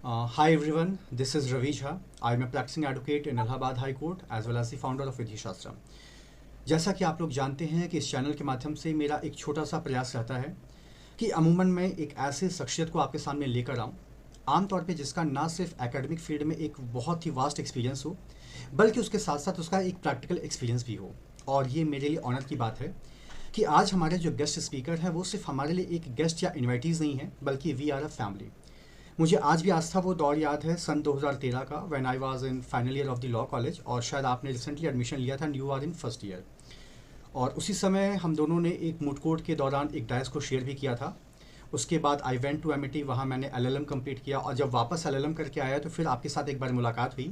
Hi everyone, this is Ravi Jha. I am a practicing advocate in Allahabad High Court as well as the founder of विधि शास्त्र। जैसा कि आप लोग जानते हैं कि इस चैनल के माध्यम से मेरा एक छोटा सा प्रयास रहता है कि अमूमन मैं एक ऐसे शख्सियत को आपके सामने लेकर आऊँ, आमतौर पे जिसका ना सिर्फ एकेडमिक फील्ड में एक बहुत ही वास्ट एक्सपीरियंस हो, बल्कि उसके साथ साथ उसका एक प्रैक्टिकल एक्सपीरियंस भी हो। और ये मेरे लिए ऑनर की बात है कि आज हमारे जो गेस्ट स्पीकर हैं वो सिर्फ हमारे लिए एक गेस्ट या इन्वाइटीज़ नहीं है, बल्कि वी आर अ फैमिली। मुझे आज भी आज था वो दौर याद है सन 2013 का, when I was in final year of the law college, और शायद आपने रिसेंटली एडमिशन लिया था and you are in first year. और उसी समय हम दोनों ने एक मूड कोर्ट के दौरान एक डायस को शेयर भी किया था। उसके बाद आई वेंट टू एमिटी, वहाँ मैंने LLM कंप्लीट किया, और जब वापस LLM करके आया तो फिर आपके साथ एक बार मुलाकात हुई।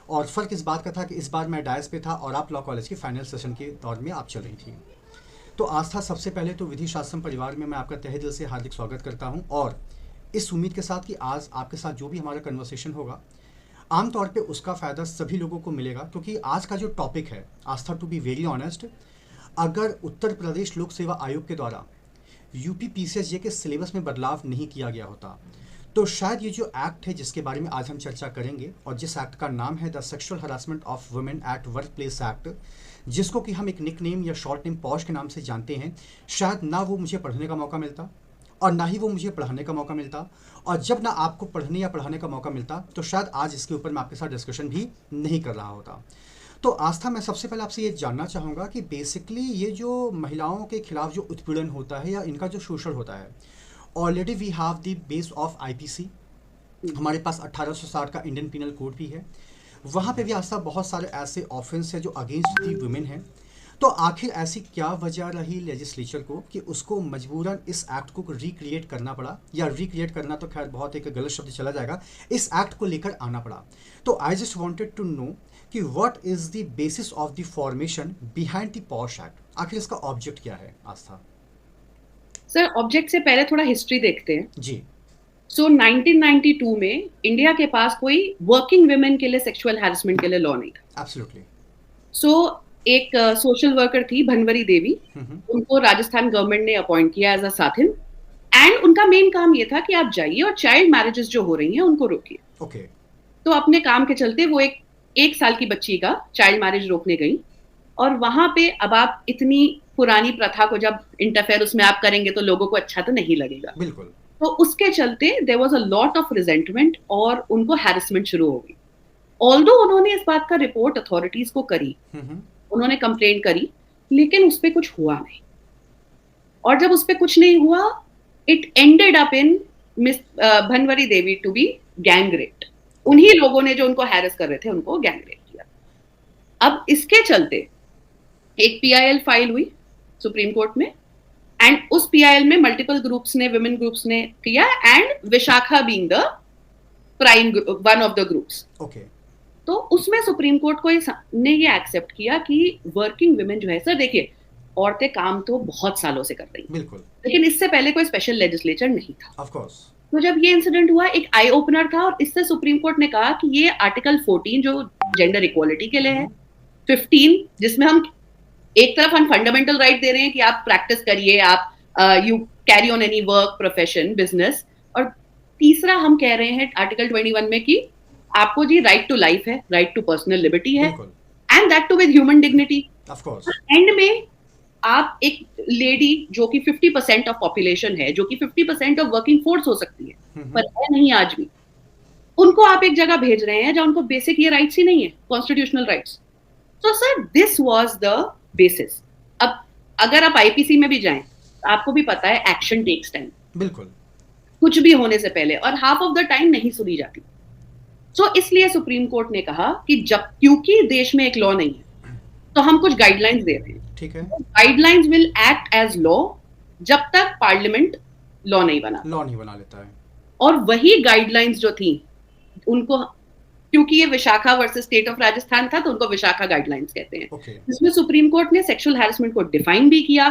और फ़र्क इस बात का था कि इस बार मैं डायस पे था और आप लॉ कॉलेज के फाइनल सेशन के दौर में आप चल रही थी। तो आस्था, सबसे पहले तो विधि शास्त्रम परिवार में मैं आपका तहे दिल से हार्दिक स्वागत करता हूँ, और इस उम्मीद के साथ कि आज आपके साथ जो भी हमारा कन्वर्सेशन होगा, आमतौर पे उसका फ़ायदा सभी लोगों को मिलेगा। क्योंकि आज का जो टॉपिक है, आस्था, टू बी वेरी ऑनेस्ट, अगर उत्तर प्रदेश लोक सेवा आयोग के द्वारा यूपी PCSJ के सिलेबस में बदलाव नहीं किया गया होता, तो शायद ये जो एक्ट है जिसके बारे में आज हम चर्चा करेंगे, और जिस एक्ट का नाम है the sexual harassment of women at work place act, जिसको कि हम एक निक नेम या शॉर्ट नेम पॉश के नाम से जानते हैं, शायद ना वो मुझे पढ़ने का मौका मिलता और ना ही वो मुझे पढ़ाने का मौका मिलता। और जब ना आपको पढ़ने या पढ़ाने का मौका मिलता तो शायद आज इसके ऊपर मैं आपके साथ डिस्कशन भी नहीं कर रहा होता। तो आस्था, मैं सबसे पहले आपसे ये जानना चाहूँगा कि बेसिकली ये जो महिलाओं के खिलाफ जो उत्पीड़न होता है या इनका जो शोषण होता है, already we have the base of IPC, हमारे पास 1860 का इंडियन पिनल कोड भी है। वहाँ पे भी आस्था बहुत सारे ऐसे ऑफेंस है जो अगेंस्ट दी वुमेन हैं। तो आखिर ऐसी क्या वजह रही लेजिस्लेचर को कि उसको मजबूरन इस एक्ट को रिक्रिएट करना पड़ा, या रिक्रिएट करना तो खैर बहुत एक गलत शब्द चला जाएगा, इस एक्ट को लेकर आना पड़ा। तो I just wanted to know कि what is the basis of the formation behind the POSH act, आखिर इसका ऑब्जेक्ट क्या है आस्था? सर, ऑब्जेक्ट से पहले थोड़ा हिस्ट्री देखते हैं। जी। 1992 में इंडिया के पास कोई वर्किंग वुमेन के लिए सेक्सुअल हैरेसमेंट के लिए लॉ नहीं था। एब्सोल्युटली। एक सोशल वर्कर थी भनवरी देवी, उनको राजस्थान गवर्नमेंट ने अपॉइंट किया एज अ साथिन, एंड उनका मेन काम ये था कि आप जाइए और चाइल्ड मैरिजेस जो हो रही हैं उनको रोकिए। ओके। तो अपने काम के चलते वो एक साल की बच्ची का चाइल्ड मैरिज रोकने गई, और वहां पे अब आप इतनी पुरानी प्रथा को जब इंटरफेयर उसमें आप करेंगे तो लोगों को अच्छा तो नहीं लगेगा। बिल्कुल। तो उसके चलते there was a lot of resentment और उनको हैरेसमेंट शुरू हो गई। ऑल्दो उन्होंने इस बात का रिपोर्ट अथॉरिटीज को करी, उन्होंने कंप्लेंट करी, लेकिन उस पर कुछ हुआ नहीं। और जब उस पर कुछ नहीं हुआ, it ended up in Miss Bhanwari Devi to be gang raped. उन्हीं लोगों ने जो उनको हैरेस कर रहे थे उनको गैंग रेप किया। अब इसके चलते एक PIL फाइल हुई सुप्रीम कोर्ट में, एंड उस PIL में मल्टीपल ग्रुप्स ने, विमेन ग्रुप्स ने किया, and Vishakha being the prime one of the groups. Okay. तो उसमें सुप्रीम कोर्ट को ने ये एक्सेप्ट किया कि वर्किंग वुमेन जो है, सर देखिए, औरतें काम तो बहुत सालों से कर रही हैं, बिल्कुल, लेकिन इससे पहले कोई स्पेशल लेजिस्लेचर नहीं था। Of course. तो जब ये इंसिडेंट हुआ, एक आई ओपनर था, और इससे सुप्रीम कोर्ट ने कहा कि ये आर्टिकल 14 जो जेंडर इक्वालिटी के लिए है, 15 जिसमें हम एक तरफ हम फंडामेंटल राइट दे रहे हैं कि आप प्रैक्टिस करिए, आप you carry on any work, profession, business, और तीसरा हम कह रहे हैं आर्टिकल 21 में कि आपको जी राइट टू लाइफ है, राइट टू पर्सनल लिबर्टी है, and that too with human dignity. Of course. End में आप एक लेडी जो कि 50% ऑफ पॉपुलेशन है, जो कि 50% ऑफ वर्किंग फोर्स हो सकती है, पर है नहीं आज भी, उनको आप एक जगह भेज रहे हैं जहां उनको बेसिक ये राइट्स ही नहीं है, कॉन्स्टिट्यूशनल राइट्स। तो sir, this was the basis. अब अगर आप IPC में भी जाएं, आपको भी पता है एक्शन टेक्स टाइम, बिल्कुल, कुछ भी होने से पहले, और हाफ ऑफ द टाइम नहीं सुनी जाती। सो इसलिए सुप्रीम कोर्ट ने कहा कि जब, क्योंकि देश में एक लॉ नहीं है, तो हम कुछ गाइडलाइंस दे रहे हैं। ठीक है। Guidelines will act as law जब तक पार्लियामेंट लॉ नहीं बना लेता है। और वही गाइडलाइंस जो थी उनको, क्योंकि ये Vishakha versus state of Rajasthan था, तो उनको विशाखा गाइडलाइंस कहते हैं। जिसमें सुप्रीम कोर्ट ने सेक्सुअल हैरेसमेंट को डिफाइन भी किया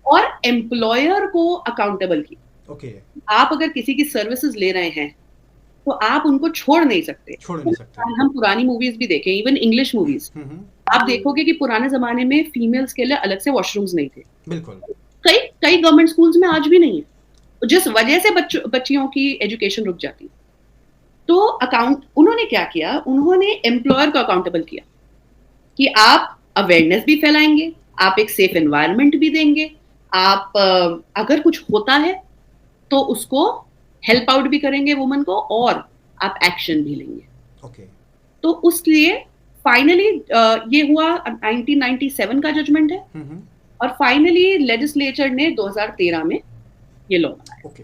और एम्प्लॉयर को अकाउंटेबल किया। आप अगर किसी की सर्विसेज ले रहे हैं तो आप उनको छोड़ नहीं सकते। हम पुरानी मूवीज भी देखें, इवन इंग्लिश मूवीज, आप देखोगे कि पुराने जमाने में फीमेल्स के लिए अलग से वॉशरूम्स नहीं थे। बिल्कुल। कई गवर्नमेंट स्कूल्स में आज भी नहीं है, जिस वजह से बच्चियों की एजुकेशन रुक जाती है। तो उन्होंने क्या किया, उन्होंने एम्प्लॉयर को अकाउंटेबल किया कि आप अवेयरनेस भी फैलाएंगे, आप एक सेफ एनवायरनमेंट भी देंगे, आप अगर कुछ होता है तो उसको हेल्प आउट भी करेंगे वुमन को, और आप एक्शन भी लेंगे। okay. तो उसलिए फाइनली ये हुआ 1997 का जजमेंट है, और फाइनली लेजिस्लेचर ने 2013 में ये लॉ बनाया। ओके,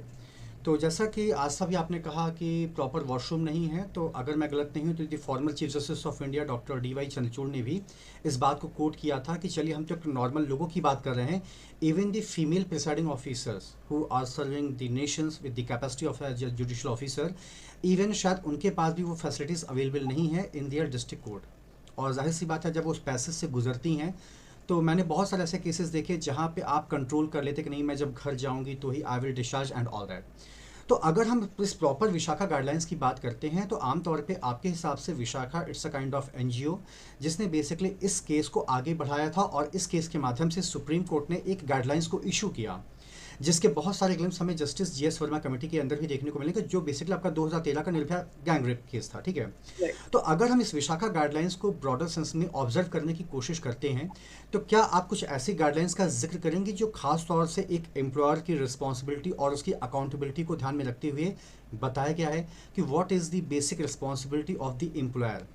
तो जैसा कि आज भी आपने कहा कि प्रॉपर वॉशरूम नहीं है, तो अगर मैं गलत नहीं हूँ तो the former chief justice of India doctor D Y Chandrachud ने भी इस बात को कोट किया था कि चलिए हम तो नॉर्मल लोगों की बात कर रहे हैं, even the female presiding officers who are serving the nations with the capacity of a judicial officer, even शायद उनके पास भी वो फैसिलिटीज़ अवेलेबल नहीं है इन दियर डिस्ट्रिक्ट कोर्ट। और जाहिर सी बात है जब वो उस पैसेज से गुजरती हैं, तो मैंने बहुत सारे ऐसे केसेस देखे जहाँ पे आप कंट्रोल कर लेते कि नहीं मैं जब घर जाऊँगी तो ही I will discharge and all that. तो अगर हम इस प्रॉपर विशाखा गाइडलाइंस की बात करते हैं, तो आमतौर पे आपके हिसाब से Vishakha it's a kind of NGO जिसने बेसिकली इस केस को आगे बढ़ाया था, और इस केस के माध्यम से सुप्रीम कोर्ट ने एक गाइडलाइंस को इशू किया, जिसके बहुत सारे ग्लिम्स हमें जस्टिस जीएस वर्मा कमेटी के अंदर भी देखने को मिलेंगे, जो बेसिकली आपका 2013 का निर्भया गैंग रेप केस था, ठीक है। तो अगर हम इस विशाखा गाइडलाइंस को ब्रॉडर सेंस में ऑब्जर्व करने की कोशिश करते हैं, तो क्या आप कुछ ऐसी गाइडलाइंस का जिक्र करेंगे जो खास तौर से एक एम्प्लॉयर की रिस्पॉन्सिबिलिटी और उसकी अकाउंटेबिलिटी को ध्यान में रखते हुए बताया गया है कि what is the basic responsibility of the employer?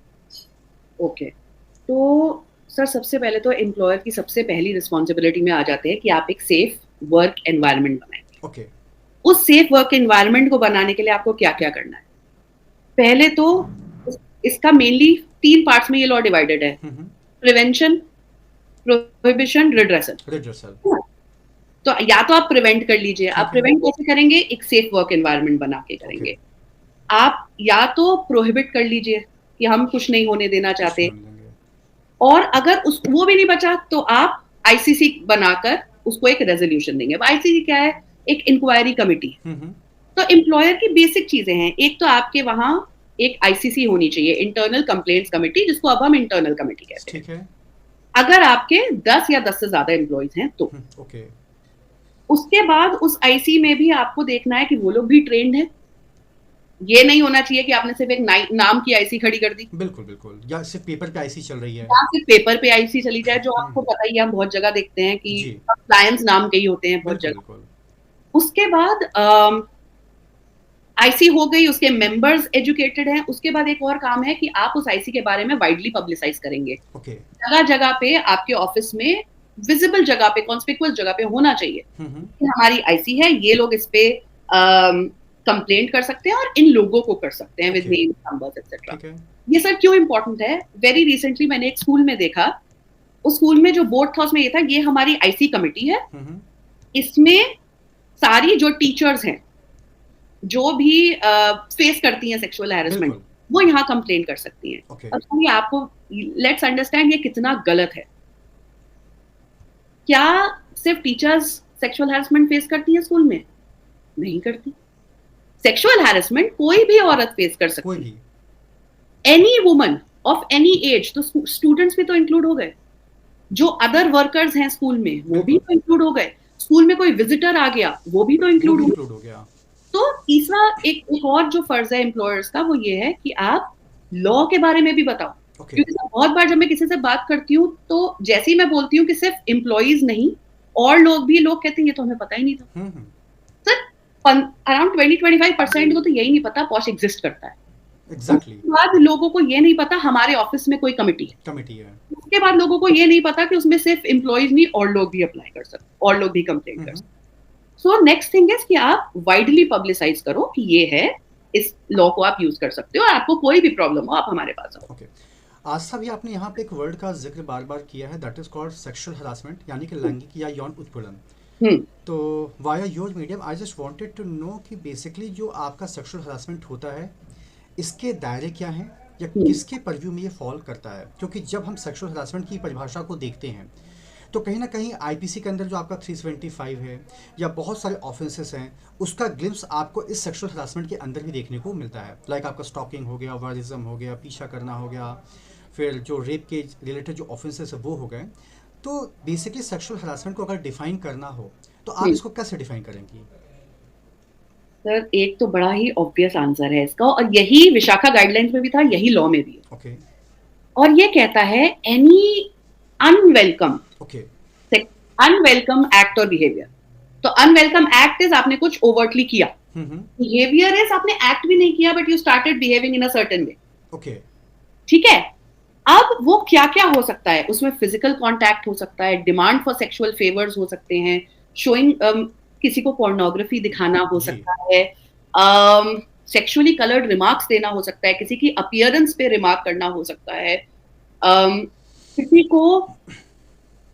Okay, तो सर सबसे पहले तो एम्प्लॉयर की सबसे पहली रिस्पॉन्सिबिलिटी में आ जाते हैं कि आप एक सेफ वर्क एनवायरनमेंट बनाएं। ओके, उस सेफ वर्क एनवायरनमेंट को बनाने के लिए आपको क्या क्या करना है? पहले तो इसका मेनली 3 पार्ट्स में ये लॉ डिवाइडेड है, प्रिवेंशन, प्रोहिबिशन, रिड्रेसल। तो या तो आप प्रिवेंट कर लीजिए, आप प्रिवेंट कैसे करेंगे? एक सेफ वर्क एनवायरनमेंट बना के करेंगे। आप या तो प्रोहिबिट कर लीजिए कि हम कुछ नहीं होने देना चाहते, और अगर वो भी नहीं बचा तो आप आईसीसी बनाकर उसको एक रेजोल्यूशन देंगे। आईसीसी क्या है? एक इंक्वायरी कमेटी। तो एम्प्लॉयर की बेसिक चीजें हैं, एक तो आपके वहां एक आईसीसी होनी चाहिए, इंटरनल कंप्लेंट्स कमेटी, जिसको अब हम इंटरनल कमेटी कहते हैं। अगर आपके 10 या 10 से ज्यादा एम्प्लॉयज हैं तो उसके बाद उस आईसी में भी आपको देखना है कि वो लोग भी ट्रेंड है। ये नहीं होना चाहिए कि आपने सिर्फ एक नाम की आईसी खड़ी कर दी। बिल्कुल बिल्कुल, या सिर्फ पेपर पे आईसी चल रही है, या सिर्फ पेपर पे आईसी चली जाए, जो आपको पता ही है, हम बहुत जगह देखते हैं कि क्लाइंट्स नाम के ही होते हैं बहुत जगह। उसके बाद आईसी हो गई, उसके मेंबर्स एजुकेटेड हैं। उसके बाद एक और काम है कि आप उस आईसी के बारे में वाइडली पब्लिसाइज करेंगे। जगह जगह पे आपके ऑफिस में विजिबल जगह पे, कॉन्स्पिकुअस जगह पे होना चाहिए कि हमारी आईसी है, ये लोग इस पे कंप्लेंट कर सकते हैं और इन लोगों को कर सकते हैं विद नेम, नंबर्स एक्सेट्रा। ये सर क्यों इंपॉर्टेंट है? वेरी रिसेंटली मैंने एक स्कूल में देखा, उस स्कूल में जो बोर्ड था उसमें ये था, ये हमारी आईसी कमेटी है, इसमें सारी जो टीचर्स हैं जो भी फेस करती हैं सेक्सुअल हैरेसमेंट, वो यहाँ कंप्लेन कर सकती हैं। अब ये आपको लेट्स अंडरस्टैंड ये कितना गलत है। क्या सिर्फ टीचर्स सेक्सुअल हैरेसमेंट फेस करती हैं स्कूल में? नहीं करती। सेक्सुअल हैरेसमेंट कोई भी औरत फेस कर सकती है, any woman of any as. तो स्टूडेंट्स भी तो इंक्लूड हो गए, जो अदर वर्कर्स हैं स्कूल में वो भी तो इंक्लूड हो गए, स्कूल में कोई विजिटर आ गया वो भी तो इंक्लूड हो गया। तो तीसरा एक और जो फर्ज है एम्प्लॉयर्स का, वो ये है कि आप लॉ के बारे में भी बताओ। क्योंकि बहुत बार जब मैं किसी से बात करती हूँ तो जैसे ही मैं बोलती हूँ कि सिर्फ एम्प्लॉयज नहीं और लोग कहते हैं ये तो हमें पता ही नहीं था। सर अराउंड 20-25% को तो यही नहीं पता पॉश एग्जिस्ट करता है। Exactly. उसके बाद लोगों को ये नहीं पता हमारे ऑफिस में कोई कमिटी है। उसके बाद लोगों को ये नहीं पता कि उसमें सिर्फ एम्प्लॉयज नहीं और लोग भी अप्लाई कर सकते, और लोग भी कंप्लेंट कर सकते। सो नेक्स्ट थिंग इज कि आप वाइडली पब्लिसाइज करो कि ये है, इस लॉ को आप यूज कर सकते हो, और आपको कोई भी प्रॉब्लम हो आप हमारे पास आओ। आस्था भी आपने यहाँ पे एक वर्ड का जिक्र बार बार किया है, that is called sexual harassment, यानी कि लैंगिक या यौन उत्पीड़न। तो via your medium I just wanted to know कि बेसिकली जो आपका सेक्सुअल हरासमेंट होता है इसके दायरे क्या हैं या किसके परव्यू में ये फॉल करता है? क्योंकि जब हम सेक्सुअल हरासमेंट की परिभाषा को देखते हैं तो कहीं ना कहीं आईपीसी के अंदर जो आपका 375 है या बहुत सारे ऑफेंसेस हैं, उसका ग्लिम्स आपको इस सेक्सुअल हरासमेंट के अंदर भी देखने को मिलता है। लाइक आपका स्टॉकिंग हो गया, वर्जिज्म हो गया, पीछा करना हो गया, फिर जो रेप के रिलेटेड जो ऑफेंसेस है वो हो गए। तो बेसिकली सेक्सुअल हरासमेंट को अगर डिफाइन करना हो तो आप इसको कैसे डिफाइन करेंगी? सर एक तो बड़ा ही ऑब्वियस आंसर है इसका, और यही विशाखा गाइडलाइंस में भी था, यही लॉ में भी है। ओके और ये कहता है any unwelcome okay unwelcome act और बिहेवियर। तो अनवेलकम एक्ट इज आपने कुछ ओवर्टली किया, बिहेवियर इज आपने एक्ट भी नहीं किया but you started behaving in a certain way. Okay ठीक है, अब वो क्या क्या हो सकता है, उसमें फिजिकल कांटेक्ट हो सकता है, डिमांड फॉर सेक्सुअल फेवर्स हो सकते हैं, शोइंग किसी को पोर्नोग्राफी दिखाना हो जी। सकता है, सेक्सुअली कलर्ड रिमार्क्स देना हो सकता है, किसी की अपीयरेंस पे रिमार्क करना हो सकता है, किसी को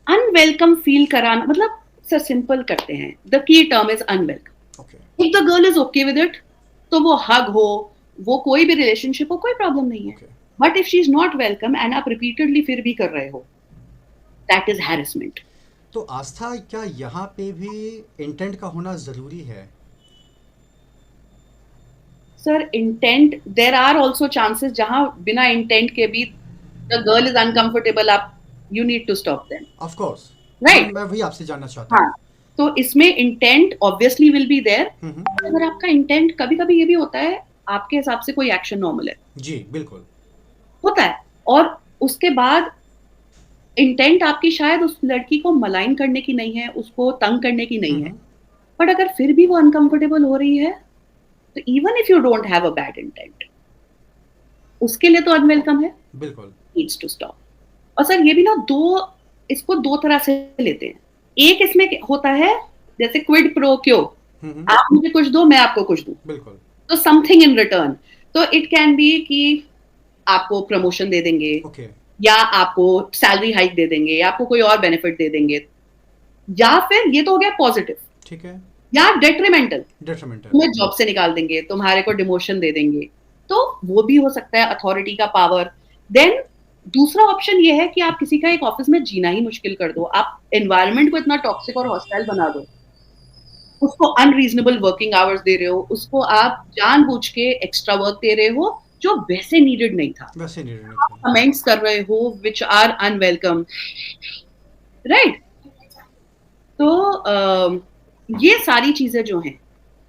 अनवेलकम फील कराना, मतलब सर सिंपल करते हैं, the key term is unwelcome. Okay if the girl is okay with it, तो वो हग हो, वो कोई भी रिलेशनशिप हो, कोई प्रॉब्लम नहीं है। Okay but if she is not welcome and आप रिपीटेडली फिर भी कर रहे हो, दैट इज हैरेसमेंट। तो आस्था, क्या यहाँ पे भी इंटेंट का होना ज़रूरी है? Sir intent, there are also chances जहां बिना इंटेंट के भी द गर्ल इज अनकंफर्टेबल, आप you need to stop them, of course, right. मैं वही आपसे जानना चाहता हाँ, हूँ। तो इसमें intent obviously will be there. Hmm, अगर आपका इंटेंट, कभी कभी ये भी होता है आपके हिसाब से कोई एक्शन नॉर्मल है, जी बिल्कुल। होता है, और उसके बाद इंटेंट आपकी शायद उस लड़की को मलाइन करने की नहीं है, उसको तंग करने की नहीं है, बट अगर फिर भी वो अनकंफर्टेबल हो रही है, तो even if you don't have a bad intent, उसके लिए तो अनवेलकम है, बिल्कुल। Needs to stop. और सर ये भी ना इसको दो तरह से लेते हैं। एक इसमें होता है जैसे क्विड प्रो क्यो, आप मुझे कुछ दो मैं आपको कुछ दूं, बिल्कुल। तो समथिंग इन रिटर्न। तो इट कैन बी कि आपको प्रमोशन दे देंगे, ओके या आपको सैलरी हाइक दे देंगे, या आपको कोई और बेनिफिट दे देंगे, या फिर ये तो हो गया पॉजिटिव, ठीक है। या डेट्रीमेंटल, डेट्रीमेंटल। तुम्हें जॉब से निकाल देंगे, तुम्हारे को डिमोशन दे देंगे, तो वो भी हो सकता है अथॉरिटी का पावर। देन दूसरा ऑप्शन ये है कि आप किसी का एक ऑफिस में जीना ही मुश्किल कर दो, आप एनवायरनमेंट को इतना टॉक्सिक और हॉस्टाइल बना दो, उसको अनरीजनेबल वर्किंग आवर्स दे रहे हो, उसको आप जानबूझ के एक्स्ट्रा वर्क दे रहे हो जो वैसे नीडेड नहीं था, वैसे नहीं रहने था। कमेंट्स कर रहे हो विच आर अनवेलकम, राइट। तो ये सारी चीजें जो हैं,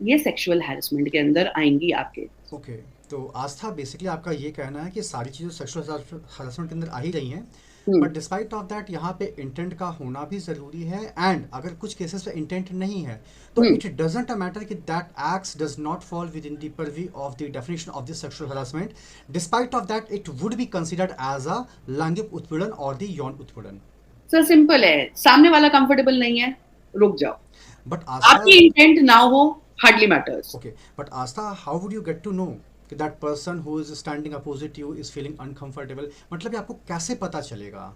ये सेक्सुअल हैरेसमेंट के अंदर आएंगी आपके। ओके, तो आस्था, बेसिकली आपका ये कहना है कि सारी चीज़ें सेक्सुअल हरासमेंट के अंदर आ ही रही हैं, बट डिस्पाइट ऑफ दैट यहाँ पे इंटेंट का होना भी ज़रूरी है, एंड अगर कुछ केसेस पे इंटेंट नहीं है तो इट डजंट मैटर कि that acts does not fall within the purview of the definition of the sexual harassment. Despite of that it would be considered as a लैंगिक उत्पीड़न और द यौन उत्पीड़न। सर सिंपल है, सामने वाला comfortable नहीं है, रुक जाओ, बट आस्था, आपकी इंटेंट ना हो, hardly matters. okay, but Asta, how would you get to know कि that person who is standing opposite you is feeling uncomfortable? मतलब ये आपको कैसे पता चलेगा?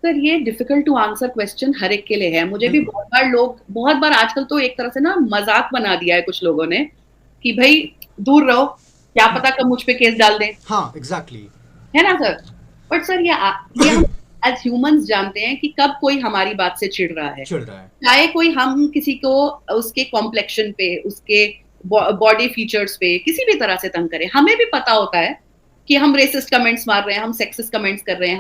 सर ये डिफिकल्ट टू आंसर क्वेश्चन हर एक के लिए है। मुझे भी बहुत बार आजकल तो एक तरह से ना मजाक बना दिया है कुछ लोगों ने कि भाई दूर रहो, क्या पता कब मुझ पे केस डाल दें। हाँ, एग्जैक्टली। है ना सर? बट सर ये हम एज ह्यूमंस जानते हैं कि कब कोई हमारी बात से चिढ़ रहा है, चाहे कोई हम किसी को उसके कॉम्प्लेक्शन पे, उसके बॉडी फीचर्स पे किसी भी तरह से तंग करे, हमें भी पता होता है कि हम रेसिस्ट कमेंट्स मार रहे हैं, हम सेक्सिस्ट कमेंट्स कर रहे हैं,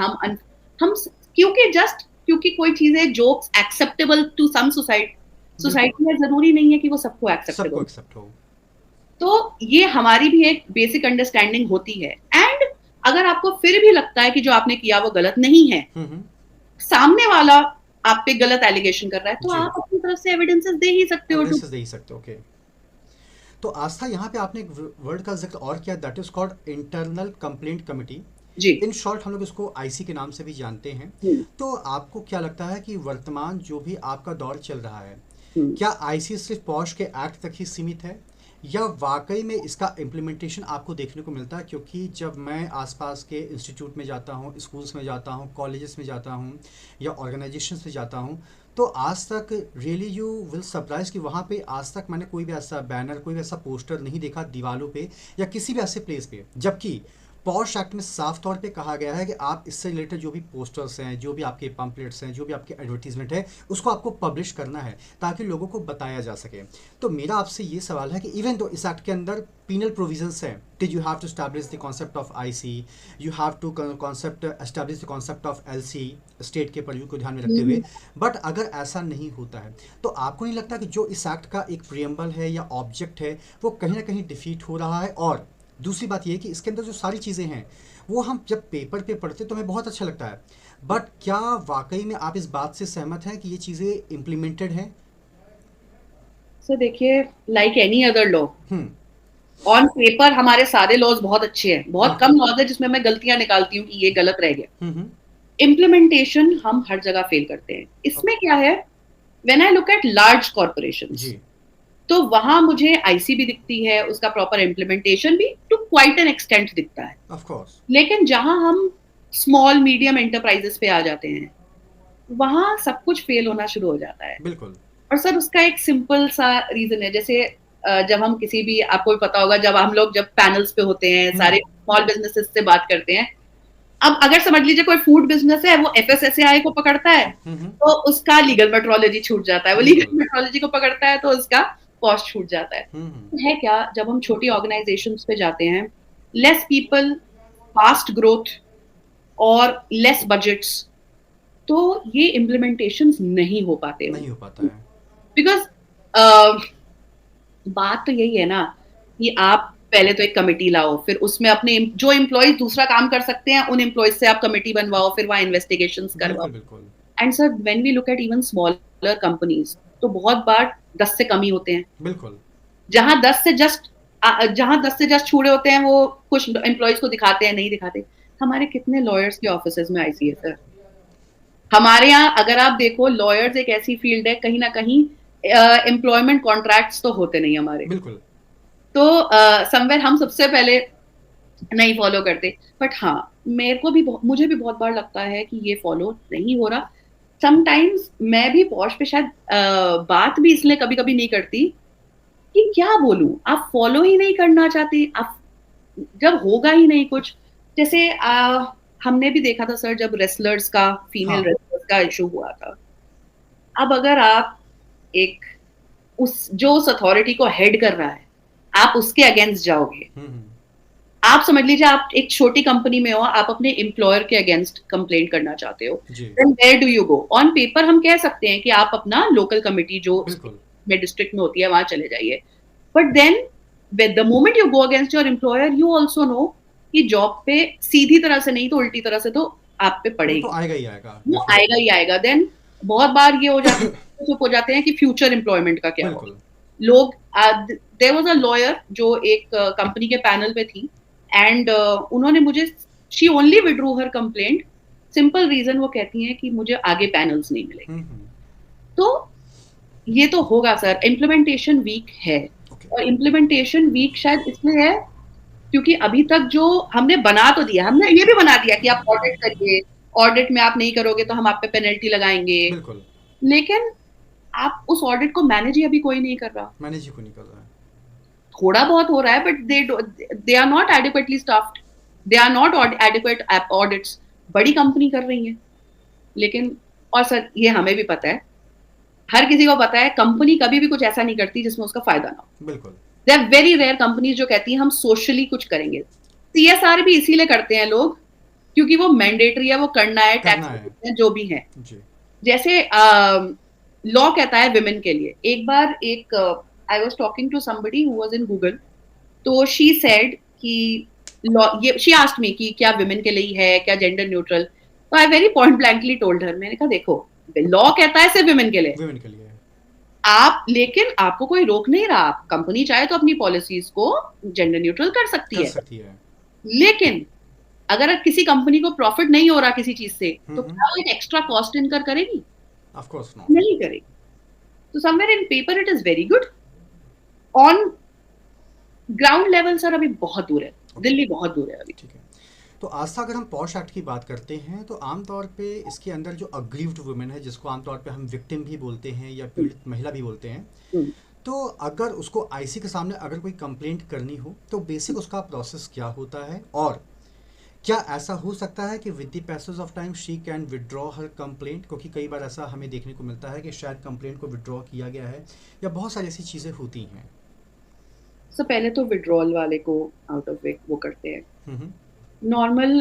हम क्योंकि कोई चीजें jokes acceptable to some society में, जरूरी नहीं है कि वो सबको एक्सेप्टेबल हो। तो ये हमारी भी एक बेसिक अंडरस्टैंडिंग होती है। एंड अगर आपको फिर भी लगता है कि जो आपने किया वो गलत नहीं है, सामने वाला आप पे गलत एलिगेशन कर रहा है, तो आप अपनी तरफ से एविडेंसेस दे ही सकते हो। ओके, तो आस्था, यहाँ पे आपने एक वर्ड का जिक्र और किया, that is called internal complaint committee. जी, इन शॉर्ट हम लोग इसको आईसी के नाम से भी जानते हैं। तो आपको क्या लगता है कि वर्तमान जो भी आपका दौर चल रहा है, क्या आईसी सिर्फ पॉश के एक्ट तक ही सीमित है, या वाकई में इसका इम्प्लीमेंटेशन आपको देखने को मिलता है? क्योंकि जब मैं आसपास के इंस्टीट्यूट में जाता हूँ, स्कूल्स में जाता हूँ, कॉलेजेस में जाता हूँ, या ऑर्गेनाइजेशंस में जाता हूँ, तो आज तक रियली यू विल सरप्राइज कि वहाँ पे आज तक मैंने कोई भी ऐसा बैनर, कोई भी ऐसा पोस्टर नहीं देखा दीवारों पे या किसी भी ऐसे प्लेस पे, जबकि पॉश एक्ट में साफ तौर पे कहा गया है कि आप इससे रिलेटेड जो भी पोस्टर्स हैं, जो भी आपके पम्पलेट्स हैं, जो भी आपके एडवर्टीजमेंट है, उसको आपको पब्लिश करना है ताकि लोगों को बताया जा सके। तो मेरा आपसे ये सवाल है कि इवन तो इस एक्ट के अंदर पीनल प्रोविजंस हैं कि you have to establish the concept of IC, you have to concept establish the concept of LC, state के परव्यू को ध्यान में रखते हुए। बट अगर ऐसा नहीं होता है तो आपको नहीं लगता कि जो इस एक्ट का एक प्रियम्बल है या ऑब्जेक्ट है वो कहीं ना कहीं डिफीट हो रहा है? और दूसरी बात ये है कि इसके अंदर जो सारी चीज़ें हैं वो हम जब पेपर पे पढ़ते तो हमें बहुत अच्छा लगता है, बट क्या वाकई में आप इस बात से सहमत हैं कि ये चीज़ें इम्प्लीमेंटेड हैं? सो देखिए, like any other law, on paper हमारे सारे लॉज बहुत अच्छे हैं, बहुत कम लॉज है जिसमें मैं गलतियां निकालती हूँ कि ये गलत रह गया। इम्प्लीमेंटेशन हम हर जगह फेल करते हैं। इसमें क्या है, when I look at large corporations, तो वहां मुझे आईसी भी दिखती है, उसका प्रॉपर इम्प्लीमेंटेशन भी टू क्वाइट एन एक्सटेंट दिखता है। Of course. लेकिन जहां हम स्मॉल मीडियम एंटरप्राइजेस पे आ जाते हैं, वहां सब कुछ फेल होना शुरू हो जाता है। बिल्कुल। और सर उसका एक सिंपल सा रीजन है, जैसे जब हम किसी भी, आपको भी पता होगा, जब हम लोग जब पैनल्स पे होते हैं, सारे स्मॉल बिजनेसेस से बात करते हैं, अब अगर समझ लीजिए कोई फूड बिजनेस है, वो एफएसएसएआई को पकड़ता है तो उसका लीगल मेट्रोलॉजी छूट जाता है, वो लीगल मेट्रोलॉजी को पकड़ता है तो उसका कॉस्ट छूट जाता है। है क्या, जब हम छोटी ऑर्गेनाइजेशंस पे जाते हैं, लेस पीपल, फास्ट ग्रोथ और लेस बजट्स, तो ये इम्प्लीमेंटेशंस नहीं हो पाते, नहीं हो पाता है। बिकॉज बात तो यही है ना कि आप पहले तो एक कमेटी लाओ, फिर उसमें अपने जो एम्प्लॉयज दूसरा काम कर सकते हैं उन एम्प्लॉयज से आप कमेटी बनवाओ, फिर वहां इन्वेस्टिगेशंस करवाओ। And sir when we look at even smaller companies, तो बहुत बार 10 से कम ही होते हैं। बिल्कुल। जहां 10 से जस्ट छूड़े होते हैं, वो कुछ एम्प्लॉयज को दिखाते हैं, नहीं दिखाते। हमारे कितने लॉयर्स के ऑफिसेज में आईसी है सर? हमारे यहाँ अगर आप देखो, लॉयर्स एक ऐसी फील्ड है, कहीं ना कहीं एम्प्लॉयमेंट कॉन्ट्रैक्ट्स तो होते नहीं हमारे। बिल्कुल। तो समवेयर हम सबसे पहले नहीं फॉलो करते। बट हाँ, मुझे भी बहुत बार लगता है कि ये फॉलो नहीं हो रहा। समटाइम्स मैं भी पॉश पे शायद बात भी इसलिए कभी कभी नहीं करती कि क्या बोलूं, आप फॉलो ही नहीं करना चाहते, आप जब होगा ही नहीं कुछ। जैसे हमने भी देखा था सर, जब रेसलर्स का, फीमेल रेसलर्स का इशू हुआ था। अब अगर आप एक जो उस अथॉरिटी को हेड कर रहा है, आप उसके अगेंस्ट जाओगे, आप समझ लीजिए आप एक छोटी कंपनी में हो, आप अपने एम्प्लॉयर के अगेंस्ट कंप्लेंट करना चाहते हो, then where do you go? On paper हम कह सकते हैं कि आप अपना लोकल कमिटी जो में डिस्ट्रिक्ट में होती है वहां चले जाइए, but then the moment you go against your employer, you also know कि जॉब पे सीधी तरह से नहीं तो उल्टी तरह से तो आप पे पड़ेगी, तो आएगा ही आएगा, वो आएगा ही आएगा। देन बहुत बार ये हो जाता है, चुप हो जाते हैं कि फ्यूचर एम्प्लॉयमेंट का क्या होगा। लोग, देयर वाज अ लॉयर जो एक कंपनी के पैनल पे थी, एंड उन्होंने मुझे, she only withdrew her complaint, simple reason वो कहती हैं कि मुझे आगे पैनल्स नहीं मिलेंगे। तो ये तो होगा सर, इम्प्लीमेंटेशन वीक है। और इम्प्लीमेंटेशन वीक शायद इसलिए है क्योंकि अभी तक जो हमने बना तो दिया, हमने ये भी बना दिया कि आप ऑडिट करिए, ऑडिट में आप नहीं करोगे तो हम आप पे पेनल्टी लगाएंगे, लेकिन आप उस ऑडिट को मैनेज ही अभी कोई नहीं कर रहा। मैनेज ही कोई नहीं कर रहा है। थोड़ा बहुत हो रहा है, but they are not adequately staffed, they are not adequate audits. बड़ी कंपनी कर रही है, लेकिन, और सर ये हमें भी पता है, हर किसी को पता है, कंपनी कभी भी कुछ ऐसा नहीं करती जिसमें उसका फायदा ना हो। बिल्कुल। They are very rare companies जो कहती हैं हम सोशली कुछ करेंगे। सीएसआर भी इसीलिए करते हैं लोग क्योंकि वो मैंडेटरी है, वो करना है, टैक्स जो भी है। जैसे लॉ कहता है विमेन के लिए। एक बार I was talking to somebody who was in Google, तो शी सेड कि लॉ, ये शी आस्क्ड मी कि क्या विमेन के लिए है, क्या जेंडर न्यूट्रल? तो I very point blankly told her, मैंने कहा देखो, लॉ कहता है सिर्फ विमेन के लिए, आप, लेकिन आपको कोई रोक नहीं रहा। आप कंपनी चाहे तो अपनी पॉलिसीज को जेंडर न्यूट्रल कर सकती है, लेकिन अगर किसी कंपनी को प्रॉफिट नहीं हो रहा किसी चीज से, तो क्या वो एक एक्स्ट्रा कॉस्ट इनकर करेगी? ऑफ कोर्स नहीं करेगी। तो somewhere in paper it is very good, on ground level sir अभी बहुत दूर है, दिल्ली बहुत दूर है अभी। ठीक है। तो आस्था, अगर हम पॉश एक्ट की बात करते हैं तो आमतौर पे इसके अंदर जो अग्रीव्ड वुमेन है, जिसको आमतौर पे हम विक्टिम भी बोलते हैं या पीड़ित महिला भी बोलते हैं, तो अगर उसको आईसी के सामने अगर कोई कंप्लेंट करनी हो तो बेसिक उसका प्रोसेस क्या होता है, और क्या ऐसा हो सकता है कि with the passage of time she can withdraw her complaint? क्योंकि कई बार ऐसा हमें देखने को मिलता है कि शायद कंप्लेंट को विड्रॉ किया गया है या बहुत सारी ऐसी चीज़ें होती हैं। So पहले तो विड्रॉल वाले को आउट ऑफ वे वो करते हैं। हम्म, नॉर्मल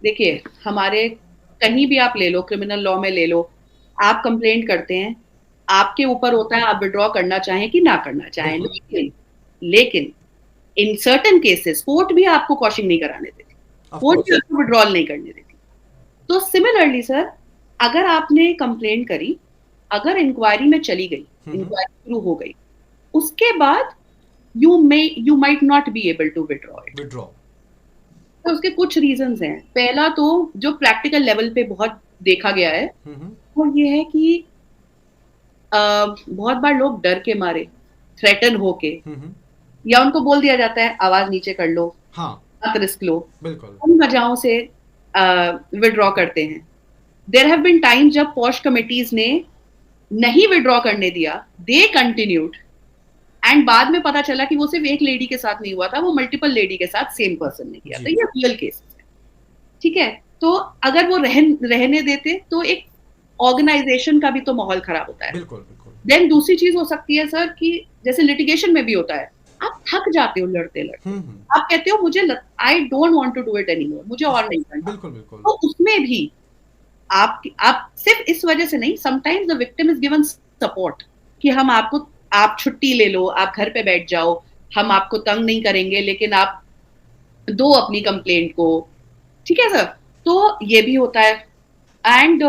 देखिए, हमारे कहीं भी आप ले लो, क्रिमिनल लॉ में ले लो, आप कंप्लेंट करते हैं, आपके ऊपर होता है आप विड्रॉ करना चाहें कि ना करना चाहें। बिल्कुल। लेकिन इन सर्टेन केसेस कोर्ट भी आपको कॉशिंग नहीं कराने देती, ऑफ कोर्ट भी कोर्स। आपको विड्रॉल नहीं करने देती। तो सिमिलरली सर, अगर आपने कंप्लेंट करी, अगर इंक्वायरी में चली गई, इंक्वायरी शुरू हो गई, उसके बाद you might not be able to withdraw it। Withdraw. तो उसके कुछ रीजंस हैं। पहला तो जो प्रैक्टिकल लेवल पे बहुत देखा गया है वो ये है कि बहुत बार लोग डर के मारे, थ्रेटन होके, या उनको बोल दिया जाता है आवाज नीचे कर लो, हाँ मत रिस्क लो, बिल्कुल। उन वजहों से विड्रॉ करते हैं। देयर हैव बीन टाइम्स जब पॉश कमिटीज ने नहीं विड्रॉ करने दिया, दे कंटिन्यूड, एंड बाद में पता चला कि वो सिर्फ एक लेडी के साथ नहीं हुआ था, वो मल्टीपल लेडी के साथ सेम पर्सन ने किया था। ये रियल केस है, ठीक है। तो अगर वो रहने देते तो एक ऑर्गेनाइजेशन का भी तो माहौल खराब होता है। बिल्कुल बिल्कुल। देन दूसरी चीज हो सकती है सर कि जैसे लिटिगेशन में भी होता है, आप थक जाते हो लड़ते लड़ते, आप कहते हो मुझे I don't want to do it anymore, मुझे और नहीं करना। बिल्कुल बिल्कुल। तो उसमें भी आप सिर्फ इस वजह से नहीं, sometimes the victim is given support कि हम आपको, आप छुट्टी ले लो, आप घर पे बैठ जाओ, हम आपको तंग नहीं करेंगे, लेकिन आप दो अपनी कंप्लेंट को, ठीक है सर। तो ये भी होता है। एंड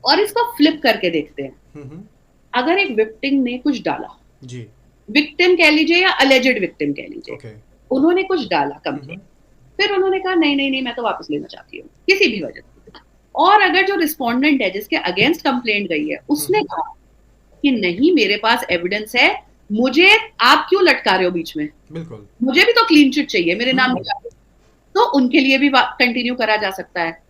और इसको फ्लिप करके देखते हैं। अगर एक विक्टिम ने कुछ डाला जी, विक्टिम कह लीजिए या अलेजेड विक्टिम कह लीजिए, उन्होंने कुछ डाला कंप्लेंट, फिर उन्होंने कहा नहीं नहीं नहीं मैं तो वापस लेना चाहती हूँ किसी भी वजह से, और अगर जो रिस्पोंडेंट है जिसके अगेंस्ट कंप्लेंट गई है उसने कहा कि नहीं मेरे पास एविडेंस है, मुझे आप क्यों लटका रहे हो बीच में, बिल्कुल मुझे भी तो क्लीन चिट चाहिए, मेरे नाम पे, तो उनके लिए भी कंटिन्यू करा जा सकता है।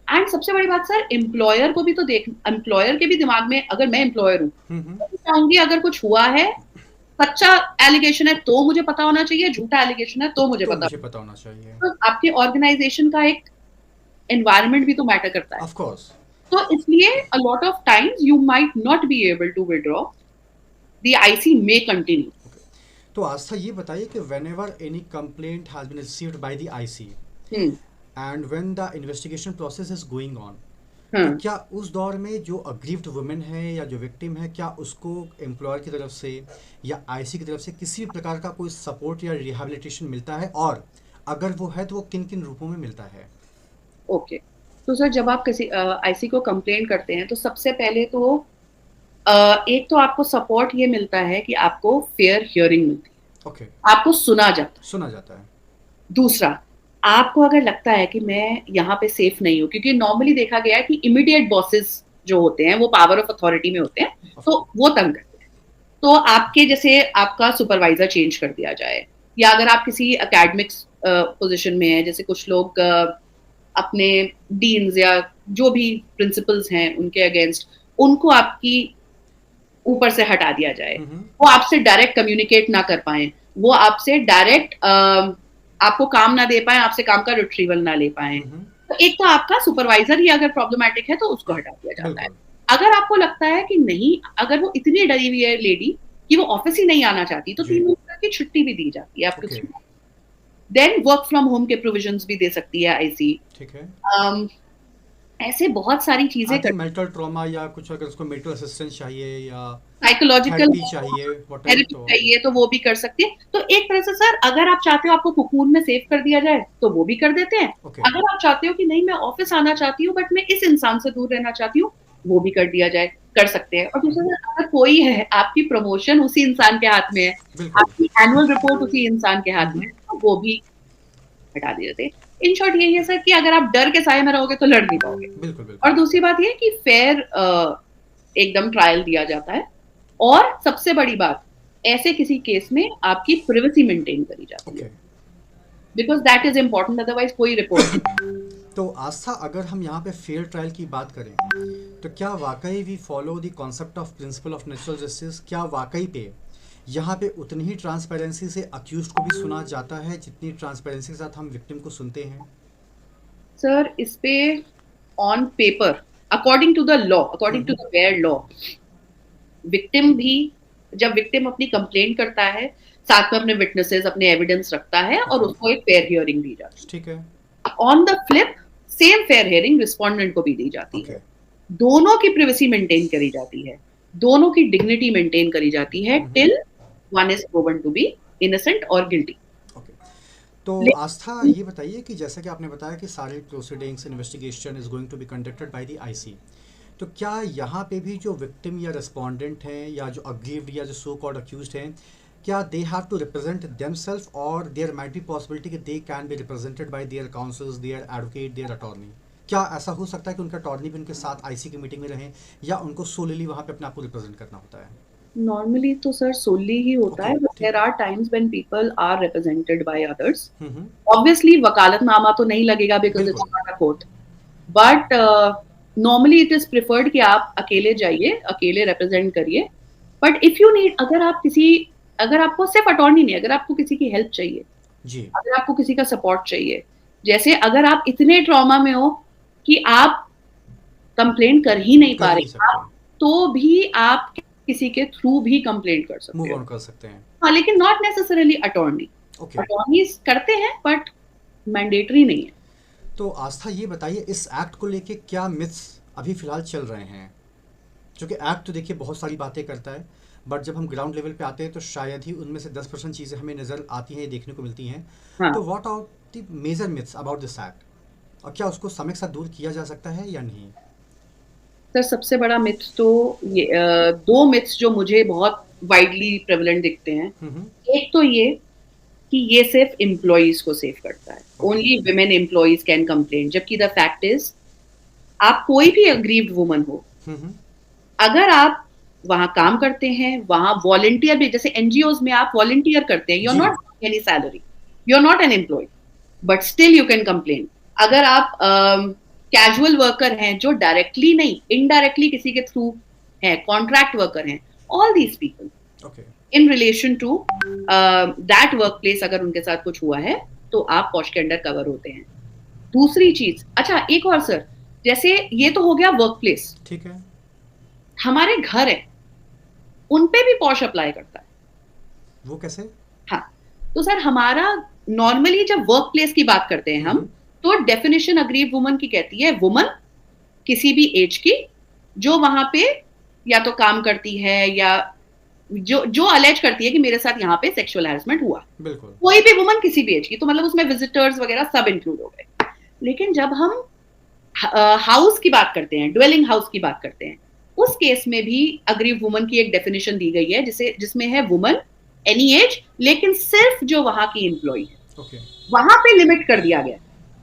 एंड सबसे बड़ी बात सर, एम्प्लॉयर को भी तो एम्प्लॉयर के भी दिमाग में, अगर मैं एम्प्लॉयर हूँ तो चाहूंगी अगर कुछ हुआ है, सच्चा एलिगेशन है तो मुझे पता होना चाहिए, झूठा एलिगेशन है तो मुझे पता होना चाहिए। तो आपके ऑर्गेनाइजेशन का एक एनवायरनमेंट भी तो मैटर करता है, ऑफ कोर्स। तो इसलिए a lot of times you might not be able to withdraw, the IC may continue. तो आस्था ये बताइए कि whenever any complaint has been received by the IC and when the investigation process is going on, तो क्या उस दौर में जो अग्रीव्ड वुमेन है या जो विक्टिम है, क्या उसको एम्प्लॉयर की तरफ से या आईसी की तरफ से किसी भी प्रकार का कोई सपोर्ट या रिहैबिलिटेशन मिलता है, और अगर वो है तो वो किन किन रूपों में मिलता है? ओके, तो सर जब आप किसी आईसी को कंप्लेंट करते हैं तो सबसे पहले तो एक तो आपको सपोर्ट ये मिलता है कि आपको फेयर हियरिंग मिलती है, ओके, आपको सुना जाता है। दूसरा, आपको अगर लगता है कि मैं यहाँ पे सेफ नहीं हूँ, क्योंकि नॉर्मली देखा गया है कि इमीडिएट बॉसेस जो होते हैं वो पावर ऑफ अथॉरिटी में होते हैं, तो वो तंग करते हैं, तो आपके जैसे आपका सुपरवाइजर चेंज कर दिया जाए, या अगर आप किसी एकेडमिक्स पोजीशन में है, जैसे कुछ लोग अपने डीन्स या जो भी प्रिंसिपल्स हैं उनके अगेंस्ट, उनको आपकी ऊपर से हटा दिया जाए, वो आपसे डायरेक्ट कम्युनिकेट ना कर पाए, वो आपसे डायरेक्ट आपको काम ना दे पाए, आपसे काम का रिट्रीवल ना ले पाए, तो एक तो आपका सुपरवाइजर ही अगर प्रॉब्लमैटिक है तो उसको हटा दिया जाता है। अगर आपको लगता है कि नहीं, अगर वो इतनी डरी हुई है लेडी कि वो ऑफिस ही नहीं आना चाहती, तो 3 महीने की छुट्टी भी दी जाती है आपको। देन वर्क फ्रॉम होम के प्रोविजंस भी दे सकती है आईसी, ठीक है। ऐसे बहुत सारी चीजें, मेंटल ट्रॉमा या कुछ, अगर उसको मेंटल असिस्टेंस चाहिए या साइकोलॉजिकल थेरेपी चाहिए तो वो भी कर सकती है। तो एक तरह से सर, अगर आप चाहते हो आपको कुकून में सेव कर दिया जाए तो वो भी कर देते हैं। अगर आप चाहते हो कि नहीं मैं ऑफिस आना चाहती हूँ बट मैं इस इंसान से दूर रहना चाहती हूँ, वो भी कर दिया जाए, कर सकते हैं। और दूसरा, अगर कोई है, आपकी प्रमोशन उसी इंसान के हाथ में है, आपकी एनुअल रिपोर्ट उसी इंसान के हाथ में है, तो वो भी हटा दिए जाते हैं। इन शॉर्ट यही है सर कि अगर आप डर के साए में रहोगे तो लड़ नहीं पाओगे। बिल्कुल। और दूसरी बात ये कि फेयर एकदम ट्रायल दिया जाता है, और सबसे बड़ी बात, ऐसे किसी केस में आपकी प्राइवेसी मेंटेन करी जाती है, because that is important, otherwise कोई रिपोर्ट। तो आस्था, अगर हम यहाँ पे फेयर ट्रायल की बात करें तो क्या वाकई we follow the concept of principle of natural justice? क्या वाकई पे यहाँ पे उतनी ही ट्रांसपेरेंसी से अक्यूज्ड को भी सुना जाता है जितनी ट्रांसपेरेंसी के साथ हम विक्टिम को सुनते हैं? सर इस पे on paper, according to the law, according to the where law, victim भी, जब विक्टिम अपनी कंप्लेंट करता है, साथ में अपने विटनेसेस, अपने एविडेंस रखता है और उसको एक फेयर हियरिंग दी जाती है। ठीक है। On the flip same fair hearing respondent को भी दी जाती है। दोनों की प्राइवेसी मेंटेन करी जाती है, दोनों की डिग्निटी मेंटेन करी जाती है till one is proven to be innocent और गिल्टी। तो आस्था ये बताइए कि जैसा कि आपने बताया कि सारे proceedings investigation is going to be conducted by the IC, तो क्या यहाँ पे भी जो विक्टिम या रेस्पोंडेंट हैं या जो अग्रीव्ड या जो सो कॉल्ड अक्यूज्ड हैं, क्या they have to represent themselves और देयर माइट बी पॉसिबिलिटी कि they can be represented by their counsels, their advocate, their attorney? क्या ऐसा हो सकता है कि उनका अटॉर्नी भी उनके साथ आईसी की मीटिंग में रहें या उनको सोलली वहाँ पे अपने आप को रिप्रेजेंट करना होता है? नॉर्मली तो सर सोली ही होता है, but there are times when people are represented by others. Obviously वकालतनामा तो नहीं लगेगा because it's not a court, but normally it is preferred कि आप अकेले जाइए, अकेले रिप्रेजेंट करिए। बट इफ यू नीड, अगर आपको सिर्फ अटॉर्नी नहीं, अगर आपको किसी की हेल्प चाहिए जी, अगर आपको किसी का सपोर्ट चाहिए, जैसे अगर आप इतने ट्रॉमा में हो कि आप कंप्लेंट कर ही नहीं पा रहे, तो भी आप किसी के थ्रू भी कंप्लेंट कर सकते मूव ऑन कर सकते हैं। हाँ, लेकिन नॉट नेसेसरीली अटॉर्नी। अटॉर्नीज करते हैं बट मैंडेटरी नहीं है। तो आस्था ये बताइए, इस एक्ट को लेके क्या मिथ्स अभी फिलहाल चल रहे हैं? क्योंकि एक्ट तो देखिए बहुत सारी बातें करता है, बट जब हम ग्राउंड लेवल पे आते हैं तो शायद ही उनमें से 10% चीज़ें हमें नज़र आती हैं, देखने को मिलती हैं। हाँ। तो what are the major myths about this act, और क्या उसको समय के साथ दूर किया जा सकता है या नहीं? सर सबसे बड़ा मिथ तो ये दो मिथ्स जो मुझे बहुत वाइडली प्रेवलेंट दिखते हैं। एक तो ये कि ये सिर्फ एम्प्लॉइज को सेव करता है, only women employees can complain, जबकि द फैक्ट इज आप कोई भी अग्रीव्ड वुमन हो, अगर आप वहां काम करते हैं, वहां वॉलंटियर भी, जैसे एनजीओज में आप वॉलंटियर करते हैं, you are not any salary, you are not an employ, but still you can complain. अगर आप कैजुअल वर्कर हैं जो डायरेक्टली नहीं इनडायरेक्टली किसी के थ्रू है, कॉन्ट्रैक्ट वर्कर हैं, all these people in relation to that workplace, अगर उनके साथ कुछ हुआ है तो आप पॉश के अंडर कवर होते हैं। दूसरी चीज, अच्छा एक और सर, जैसे ये तो हो गया वर्क प्लेस, ठीक है, हमारे घर है उनपे भी पॉश अप्लाई करता है। वो कैसे? हाँ, तो सर हमारा नॉर्मली जब वर्क प्लेस की बात करते हैं हम, तो डेफिनेशन अग्रीव्ड वुमन की कहती है वुमन किसी भी एज की जो वहां पे या तो काम करती है या जो अलेज करती है कि मेरे साथ यहाँ पे सेक्सुअल हैरेसमेंट हुआ, बिल्कुल कोई भी वुमन किसी भी एज की, तो मतलब उसमें विजिटर्स वगैरह सब इंक्लूड हो गए। लेकिन जब हम हाउस की बात करते हैं, ड्वेलिंग हाउस की बात करते हैं, उस केस में भी अग्रीव्ड वुमन की एक डेफिनेशन दी गई है जिसमें है वुमन एनी एज, लेकिन सिर्फ जो वहां की एम्प्लॉय है, वहां पे लिमिट कर दिया गया।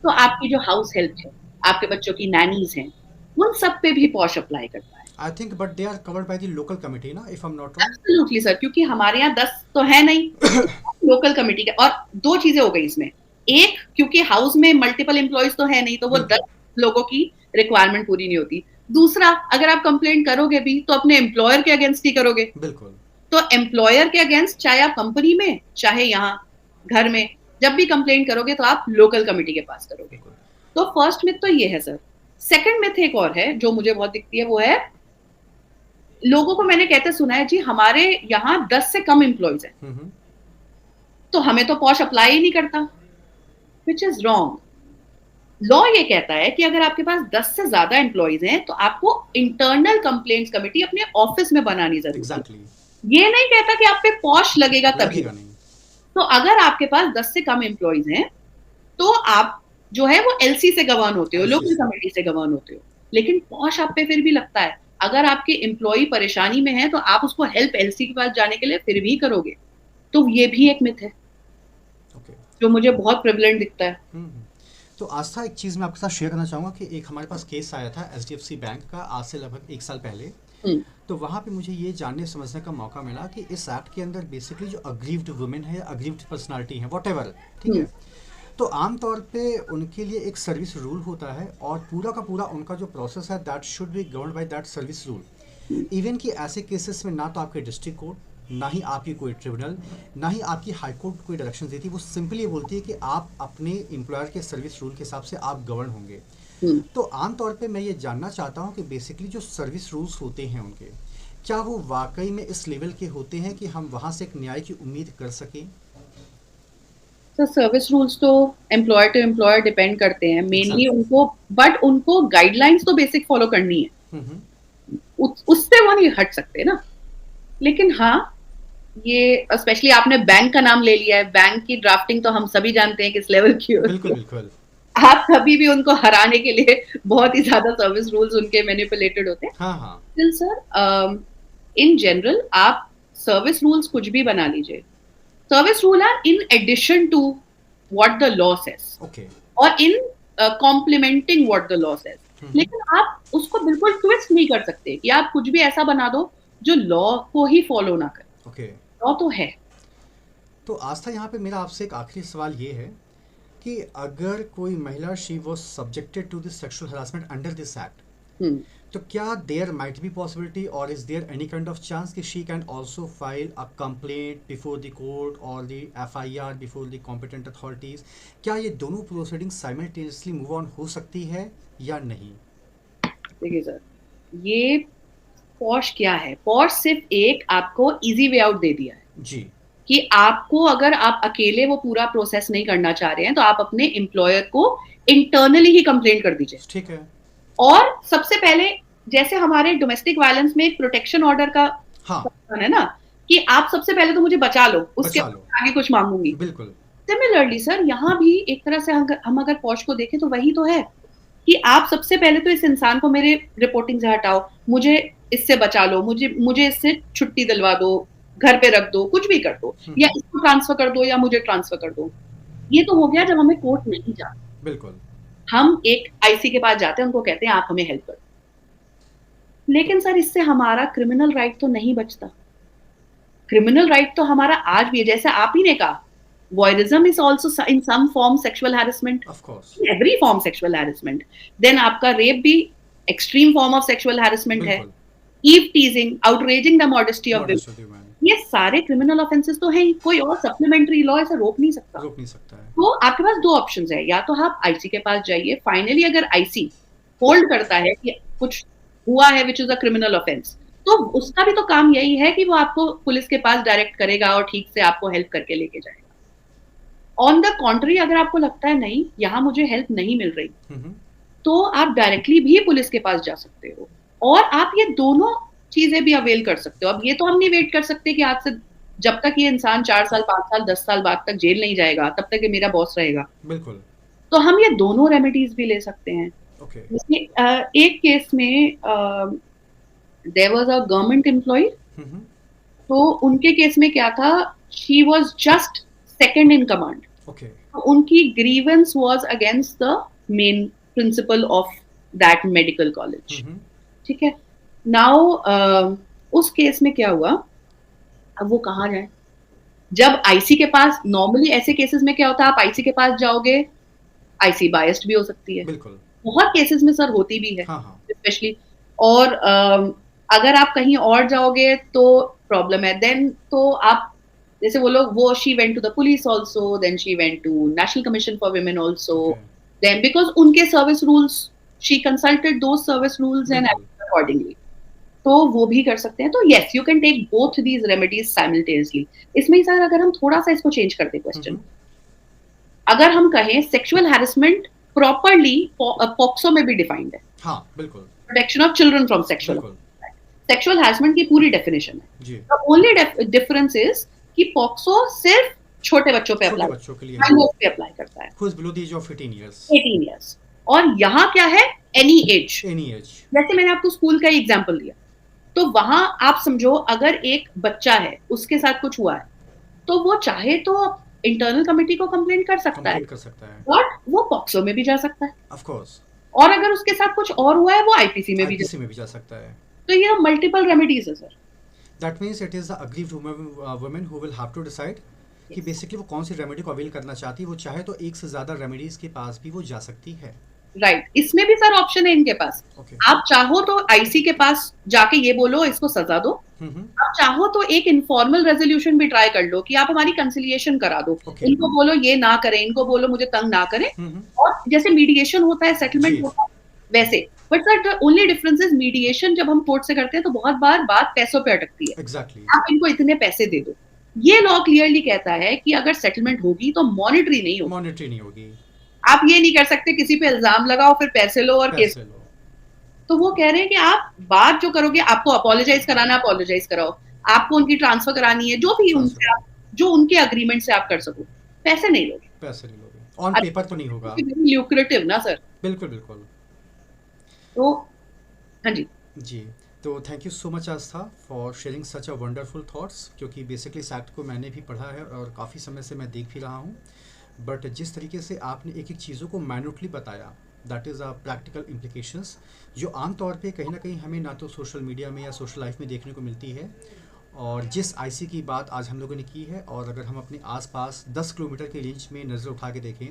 तो आपकी जो हाउस हेल्प है, आपके बच्चों की नैनीज हैं, उन सब पे भी पॉश अप्लाई करता है। I think but they are covered by the local committee ना, if I'm not wrong? Absolutely sir, क्योंकि हमारे यहाँ 10 तो है नहीं लोकल कमिटी का। और दो चीजें हो गई इसमें, एक क्योंकि हाउस में मल्टीपल एम्प्लॉयज तो है नहीं, तो वो 10 लोगों की रिक्वायरमेंट पूरी नहीं होती। दूसरा, अगर आप कंप्लेंट करोगे भी तो अपने एम्प्लॉयर के अगेंस्ट ही करोगे, बिल्कुल। तो एम्प्लॉयर के अगेंस्ट, चाहे आप कंपनी में चाहे यहाँ घर में, जब भी कंप्लेंट करोगे तो आप लोकल कमिटी के पास करोगे। तो फर्स्ट मिथ तो ये है सर। सेकंड मिथ एक और है जो मुझे बहुत दिखती है, वो है लोगों को मैंने कहते सुना है जी हमारे यहाँ 10 से कम एम्प्लॉयज हैं तो हमें तो पॉश अप्लाई ही नहीं करता, विच इज रॉन्ग। लॉ ये कहता है कि अगर आपके पास 10 से ज्यादा एम्प्लॉयज हैं तो आपको इंटरनल कंप्लेंट्स कमेटी अपने ऑफिस में बनानी जरूरी है। ये नहीं कहता कि आप पे पॉश लगेगा तभी। तो अगर आपके पास 10 से कम एम्प्लॉयज हैं तो आप जो है वो एलसी से गवर्न होते हो, लोकल कमेटी से गवर्न होते हो, लेकिन पॉश आप पे फिर भी लगता है। अगर आपके एम्प्लॉय परेशानी में है तो आप उसको हेल्प एलसी के पास जाने के लिए फिर भी करोगे। तो ये भी एक मिथ है जो मुझे बहुत प्रेवलेंट दिखता है। तो आस्था, एक चीज़ मैं आपके साथ शेयर करना चाहूँगा कि एक हमारे पास केस आया था एचडीएफसी बैंक का आज से लगभग 1 साल पहले। तो वहाँ पे मुझे ये जानने समझने का मौका मिला कि इस एक्ट के अंदर बेसिकली जो अग्रीव्ड वुमेन है, अग्रीव्ड पर्सनालिटी है, व्हाटएवर, ठीक है, तो आमतौर पे उनके लिए एक सर्विस रूल होता है और पूरा का पूरा उनका जो प्रोसेस है that should be governed by that service rule. Even कि ऐसे केसेस में ना तो आपके डिस्ट्रिक्ट कोर्ट, ना ही आपकी कोई ट्रिब्यूनल, ना ही आपकी हाई कोर्ट कोई डायरेक्शन देती, वो सिंपली ये बोलती है कि आप अपने एम्प्लॉयर के सर्विस रूल के हिसाब से आप गवर्न होंगे। तो आमतौर पे मैं ये जानना चाहता हूँ कि बेसिकली जो सर्विस रूल्स होते हैं उनके, क्या वो वाकई में इस लेवल के होते हैं कि हम वहाँ से एक न्याय की उम्मीद कर सकें? सर सर्विस रूल्स तो एम्प्लॉयर टू एम्प्लॉयर डिपेंड करते हैं मेनली Exactly. उनको, बट उनको गाइडलाइंस तो बेसिक फॉलो करनी है, उससे वो नहीं हट सकते ना। लेकिन हाँ, ये स्पेशली आपने बैंक का नाम ले लिया है, बैंक की ड्राफ्टिंग तो हम सभी जानते हैं किस लेवल की होती बिल्कुल है। बिल्कुल। आप कभी भी उनको हराने के लिए बहुत ही ज्यादा सर्विस रूल्स उनके मैनिपुलेटेड होते हैं। हाँ हाँ। स्टिल सर, इन जनरल आप सर्विस रूल्स कुछ भी बना लीजिए, service rule are in addition to what the law says okay. और in complementing what the law says. लेकिन आप उसको बिल्कुल ट्विस्ट नहीं कर सकते कि आप कुछ भी ऐसा बना दो जो लॉ को ही फॉलो ना करे। ओके। लॉ तो है। तो आस्था, यहाँ पे मेरा आपसे एक आखिरी सवाल ये है कि अगर कोई महिला she was subjected to this sexual harassment under this act, तो क्या देयर माइट बी पॉसिबिलिटी और is there any kind of chance कि she can also file a complaint before the court और the FIR before the competent authorities? क्या ये दोनों proceeding simultaneously move on हो सकती है या नहीं? देखिए सर, ये पॉश क्या है, पॉश सिर्फ एक आपको इजी वे आउट दे दिया है जी। कि आपको अगर आप अकेले वो पूरा प्रोसेस नहीं करना चाह रहे हैं तो आप अपने एम्प्लॉयर को इंटरनली ही कंप्लेंट कर दीजिए। ठीक है। और सबसे पहले जैसे हमारे डोमेस्टिक वायलेंस में एक प्रोटेक्शन ऑर्डर का हाँ है ना, कि आप सबसे पहले तो मुझे बचा लो, उसके बचा लो। बाद आगे कुछ मांगूंगी। बिल्कुल। सिमिलरली सर, यहाँ भी एक तरह से हम अगर पॉश को देखें तो वही तो है कि आप सबसे पहले तो इस इंसान को मेरे रिपोर्टिंग से हटाओ, मुझे इससे बचा लो, मुझे इससे छुट्टी दिलवा दो, घर पे रख दो, कुछ भी कर दो, या इसको ट्रांसफर कर दो या मुझे ट्रांसफर कर दो। ये तो हो गया जब हमें कोर्ट नहीं जाना। बिल्कुल। हम एक आईसी के पास जाते हैं, उनको कहते हैं आप हमें हेल्प करो। लेकिन सर इससे हमारा क्रिमिनल राइट तो नहीं बचता। क्रिमिनल राइट तो हमारा आज भी है, जैसे आप ही ने कहा, voyeurism is also in some form sexual harassment. Of course. Every form sexual harassment. Then आपका रेप भी extreme form of sexual harassment है. Eve teasing, outraging the modesty of women. ये सारे क्रिमिनल ऑफेंसेस तो हैं, कोई और सप्लीमेंट्री लॉ ऐसा रोक नहीं सकता। है। तो आपके पास दो ऑप्शंस है, या तो आप आईसी के पास जाइए, फाइनली अगर आईसी होल्ड करता है कि कुछ हुआ है which is a criminal offence, तो उसका भी तो काम यही है कि वो आपको पुलिस के पास डायरेक्ट करेगा और ठीक से आपको हेल्प करके लेके जाएगा। ऑन द कॉन्ट्री, अगर आपको लगता है नहीं यहाँ मुझे हेल्प नहीं मिल रही, तो आप डायरेक्टली भी पुलिस के पास जा सकते हो, और आप ये दोनों चीजें भी अवेल कर सकते हो। अब ये तो हम नहीं वेट कर सकते कि आज से जब तक ये इंसान 4 साल 5 साल 10 साल बाद तक जेल नहीं जाएगा तब तक ये मेरा बॉस रहेगा। बिल्कुल। तो हम ये दोनों रेमेडीज भी ले सकते हैं। एक केस में there was a government employee, तो उनके केस में क्या था, she was just second in command. उनकी grievance was against the main principal of that medical college. ठीक है, नाउ उस केस में क्या हुआ, अब वो कहाँ जाए? जब आईसी के पास, नॉर्मली ऐसे केसेस में क्या होता है, आप आईसी के पास जाओगे, आईसी बायस्ड भी हो सकती है, बिल्कुल बहुत केसेस में सर होती भी है, स्पेशली। और अगर आप कहीं और जाओगे तो प्रॉब्लम है। देन तो आप जैसे वो she went to the police also, then she went to national commission for women also, then because उनके service rules, she consulted those service rules and accordingly, तो वो भी कर सकते हैं। तो yes, you can take both these remedies simultaneously. इसमें sir अगर हम थोड़ा सा इसको चेंज करते क्वेश्चन, अगर हम कहें सेक्सुअल हैरेसमेंट प्रॉपरली पॉक्सो में भी डिफाइंड है। हाँ, बिल्कुल। Protection of children from sexual harassment की पूरी डेफिनेशन है। द ओनली डिफरेंस इज कि पॉक्सो सिर्फ छोटे बच्चों पे अप्लाई करता है, who is below the age of 18 years. 18 years। और यहाँ क्या है, एनी एज। जैसे मैंने आपको स्कूल का एग्जांपल दिया, तो वहां आप समझो अगर एक बच्चा है, उसके साथ कुछ हुआ है, तो वो चाहे तो इंटरनल कमेटी को कंप्लेंट कर सकता है, बट वो पॉक्सो में भी जा सकता है, ऑफ कोर्स। और अगर उसके साथ कुछ और हुआ है वो आईपीसी में भी जा सकता है। तो ये मल्टीपल रेमेडीज है sir. That means it is the aggrieved women who will have to decide कि बेसिकली वो कौन सी रेमेडी को अवेल करना चाहती है। वो चाहे तो एक से ज्यादा रेमेडीज के पास भी वो जा सकती है। राइट, इसमें भी सर ऑप्शन है इनके पास। आप चाहो तो आईसी के पास जाके ये बोलो इसको सजा दो, आप चाहो तो एक इनफॉर्मल रेजोल्यूशन भी ट्राई कर लो कि आप हमारी कंसिलिएशन करा दो, Okay. इनको बोलो ये ना करें, इनको बोलो मुझे तंग ना करें, और जैसे मीडिएशन होता है, सेटलमेंट जी। होता है वैसे। But sir the only difference is mediation जब हम कोर्ट से करते हैं तो बहुत बार बात पैसों पे अटकती है। Exactly. आप इनको इतने पैसे दे दो। ये लॉ क्लियरली कहता है कि अगर सेटलमेंट होगी तो मॉनिटरी नहीं होगी। मॉनिटरी नहीं होगी। आप ये नहीं कर सकते किसी पे इल्जाम लगाओ फिर पैसे लो और केस। पैसे लो। तो वो कह रहे हैं कि आप बात जो करोगे, आपको अपोलोजाइज कराना अपोलोजाइज कराओ, आपको उनकी ट्रांसफर करानी है, जो भी उनसे आप, जो उनके अग्रीमेंट से आप कर सको, पैसे नहीं लोगे। पैसे नहीं लोगे, ऑन पेपर तो नहीं होगा। ल्यूक्रेटिव ना सर। बिल्कुल बिल्कुल। तो हाँ जी जी, तो thank you so much Aastha for sharing such a wonderful thoughts, क्योंकि बेसिकली इस एक्ट को मैंने भी पढ़ा है और काफ़ी समय से मैं देख भी रहा हूँ। बट जिस तरीके से आपने एक एक चीज़ों को मैन्युटली बताया, that is a practical implications, जो आम तौर पे कहीं ना कहीं हमें ना तो सोशल मीडिया में या सोशल लाइफ में देखने को मिलती है। और जिस आईसी की बात आज हम लोगों ने की है, और अगर हम अपने आसपास 10 किलोमीटर के रेंज में नज़र उठा के देखें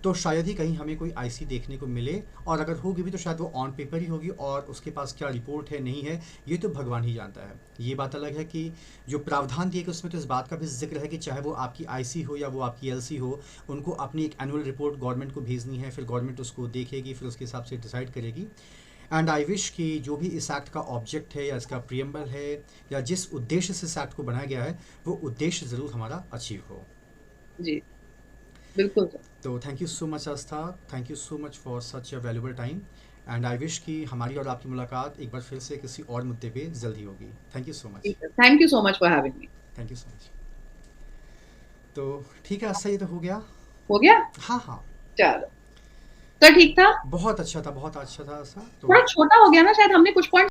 तो शायद ही कहीं हमें कोई आईसी देखने को मिले, और अगर होगी भी तो शायद वो ऑन पेपर ही होगी, और उसके पास क्या रिपोर्ट है नहीं है ये तो भगवान ही जानता है। ये बात अलग है कि जो प्रावधान दिए गए उसमें तो इस बात का भी जिक्र है कि चाहे वो आपकी आईसी हो या वो आपकी एलसी हो, उनको अपनी एक एनुअल रिपोर्ट गवर्नमेंट को भेजनी है, फिर गवर्नमेंट उसको देखेगी, फिर उसके हिसाब से डिसाइड करेगी। एंड आई विश कि जो भी इस एक्ट का ऑब्जेक्ट है या इसका प्रियम्बल है या जिस उद्देश्य से इस एक्ट को बनाया गया है, वो उद्देश्य ज़रूर हमारा अचीव हो। जी बिल्कुल सर। तो thank you so much Aastha, thank you so much for such a valuable time, and I wish कि हमारी और आपकी मुलाकात एक बार फिर से किसी और मुद्दे पे जल्दी होगी। Thank you so much. Thank you so much for having me. Thank you so much. तो ठीक है आस्था, ये तो हो गया। हो गया? हाँ हाँ, चलो, तो ठीक था, बहुत अच्छा था, बहुत अच्छा था आस्था। तो थोड़ा छोटा हो गया ना शायद, हमने कुछ पॉइंट